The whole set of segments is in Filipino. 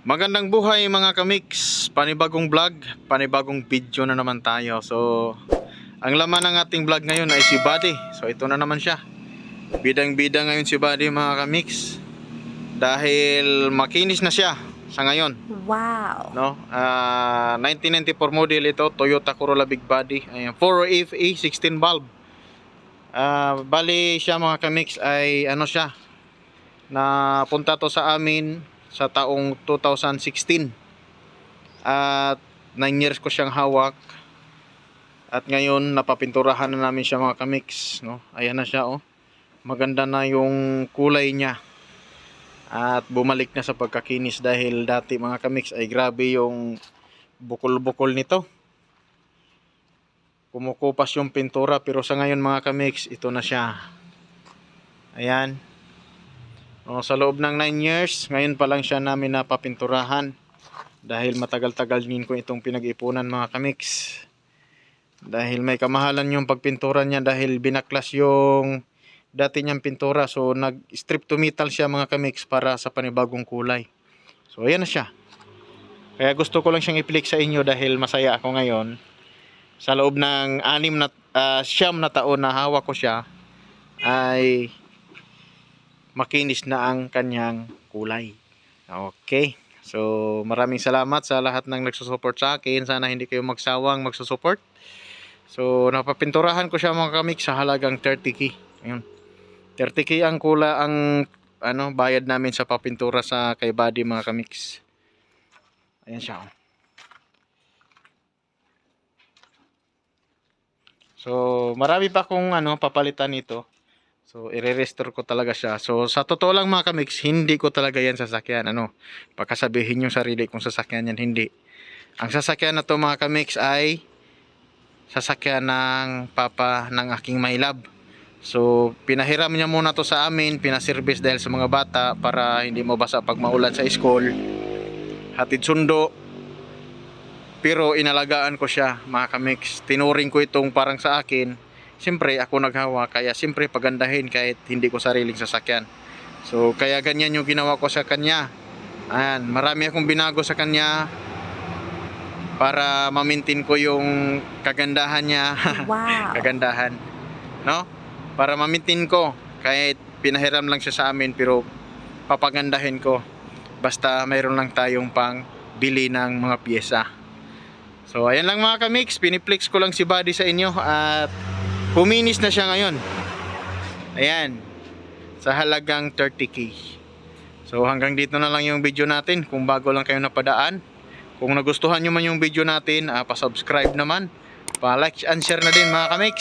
Magandang buhay mga kamix, panibagong vlog, panibagong video na naman tayo. So, ang laman ng ating vlog ngayon ay si Buddy. So, ito na naman siya. Bidang-bida ngayon si Buddy mga kamix. Dahil makinis na siya sa ngayon. Wow. No? 1994 model ito, Toyota Corolla Big Body. Ayan, 4FE 16 valve. Bali siya mga kamix ay ano siya, na punta to sa amin sa taong 2016 at 9 years ko siyang hawak at ngayon napapinturahan na namin siya mga kamix, no? Ayan na siya, oh. Maganda na yung kulay niya at bumalik na sa pagkakinis dahil dati mga kamix ay grabe yung bukol-bukol nito, kumukupas yung pintura, pero sa ngayon mga kamix ito na siya. Ayan. Sa loob ng 9 years, ngayon pa lang siya namin napapinturahan dahil matagal-tagal din ko itong pinag-ipunan mga kamix. Dahil may kamahalan yung pagpintura niya dahil binaklas yung dati niyang pintura. So nag-strip to metal siya mga kamix para sa panibagong kulay. So ayan na siya. Kaya gusto ko lang siyang i-flex sa inyo dahil masaya ako ngayon. Sa loob ng 9 na taon na hawak ko siya ay makinis na ang kanyang kulay. Okay. So, maraming salamat sa lahat ng nagsusupport sa akin. Sana hindi kayo magsawang magsusupport. So, napapinturahan ko siya mga kamix sa halagang 30k. Ayun. 30k ang bayad namin sa papintura sa kay Buddy mga kamix. Ayan siya. So, marami pa kung papalitan nito. So, i-restore ko talaga siya. So, sa totoo lang mga kamix, hindi ko talaga yan sasakyan. Pagkasabihin yung sarili kong sasakyan yan, hindi. Ang sasakyan na to mga kamix ay sasakyan ng papa ng aking my love. So, pinahiram niya muna to sa amin, pinaservice dahil sa mga bata para hindi mabasa pag maulan sa school. Hatid sundo. Pero inalagaan ko siya mga kamix. Tinuring ko itong parang sa akin. Siyempre ako naghawa, kaya siyempre pagandahin kahit hindi ko sariling sasakyan. So kaya ganyan yung ginawa ko sa kanya. Ayan, marami akong binago sa kanya para ma-maintain ko yung kagandahan niya. Wow. Kagandahan, no? Para ma-maintain ko kahit pinahiram lang siya sa amin, pero papagandahin ko basta mayroon lang tayong pang bili ng mga piyesa. So ayan lang mga kamix, piniplex ko lang si Buddy sa inyo at kuminis na siya ngayon. Ayan. Sa halagang 30k. So hanggang dito na lang yung video natin. Kung bago lang kayo napadaan, kung nagustuhan nyo man yung video natin, pa-subscribe naman, pa-like and share na din mga kamix.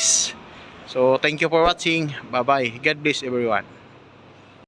So thank you for watching. Bye bye. God bless everyone.